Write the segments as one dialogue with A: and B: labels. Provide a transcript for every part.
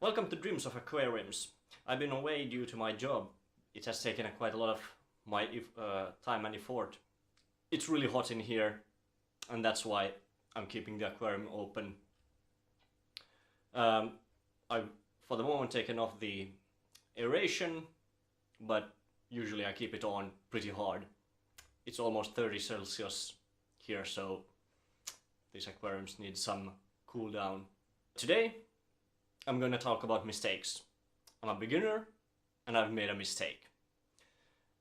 A: Welcome to Dreams of Aquariums. I've been away due to my job. It has taken quite a lot of my time and effort. It's really hot in here, and that's why I'm keeping the aquarium open. I've for the moment taken off the aeration, but usually I keep it on pretty hard. It's almost 30 Celsius here, so these aquariums need some cool down. Today I'm going to talk about mistakes. I'm a beginner and I've made a mistake.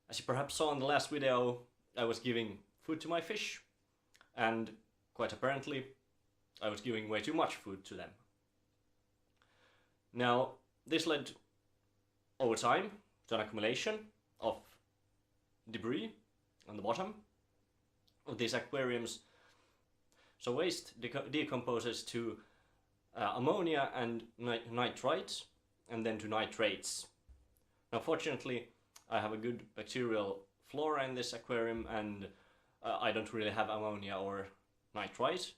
A: As you perhaps saw in the last video, I was giving food to my fish, and quite apparently I was giving way too much food to them. Now this led over time to an accumulation of debris on the bottom of these aquariums. So waste decomposes to ammonia and nitrites, and then to nitrates. Now fortunately I have a good bacterial flora in this aquarium, and I don't really have ammonia or nitrite,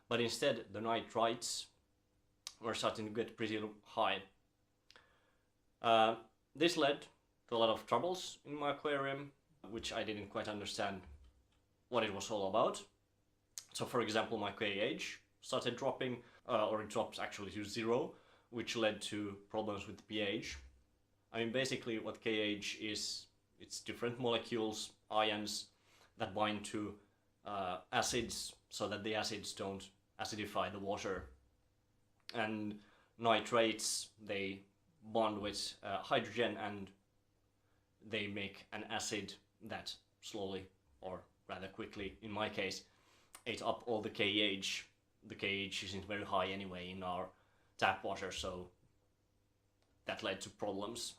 A: but instead the nitrites were starting to get pretty high. This led to a lot of troubles in my aquarium, which I didn't quite understand what it was all about. So for example, my pH started dropping, or it dropped actually to 0, which led to problems with the pH. I mean, basically what pH is, it's different molecules, ions, that bind to acids so that the acids don't acidify the water. And nitrates, they bond with hydrogen and they make an acid that slowly, or rather quickly in my case, ate up all the KH. The KH isn't very high anyway in our tap water, so that led to problems.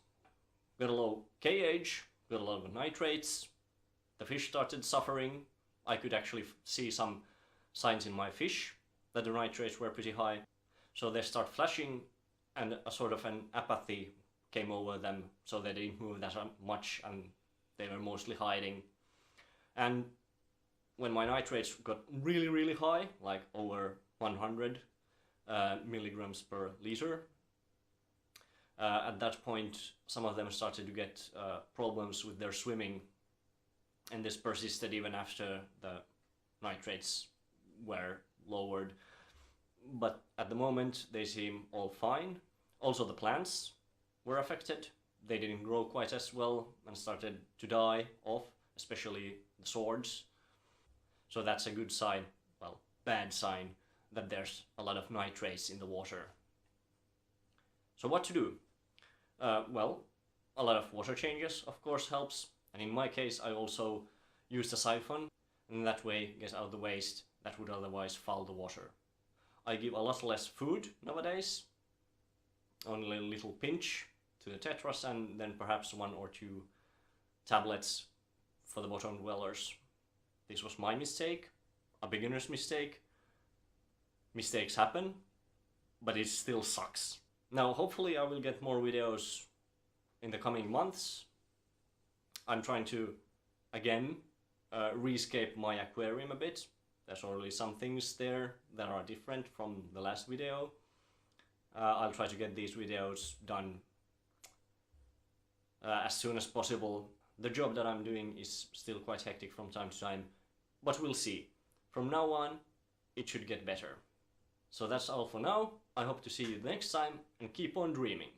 A: Got a low KH, got a lot of nitrates, the fish started suffering. I could actually see some signs in my fish that the nitrates were pretty high. So they start flashing, and a sort of an apathy came over them, so they didn't move that much and they were mostly hiding. And when my nitrates got really high, like over 100 milligrams per liter, at that point some of them started to get problems with their swimming, and this persisted even after the nitrates were lowered. But at the moment they seem all fine. Also the plants were affected. They didn't grow quite as well and started to die off, especially the swords. So that's a good sign, well, bad sign, that there's a lot of nitrates in the water. So what to do? Well, a lot of water changes of course helps, and in my case I also used a siphon, and that way get out the waste that would otherwise foul the water. I give a lot less food nowadays, only a little pinch to the tetras, and then perhaps 1 or 2 tablets for the bottom dwellers. This was my mistake, a beginner's mistake. Mistakes happen, but it still sucks. Now hopefully I will get more videos in the coming months. I'm trying to, again, rescape my aquarium a bit. There's already some things there that are different from the last video. I'll try to get these videos done as soon as possible. The job that I'm doing is still quite hectic from time to time, but we'll see. From now on, it should get better. So that's all for now. I hope to see you next time, and keep on dreaming.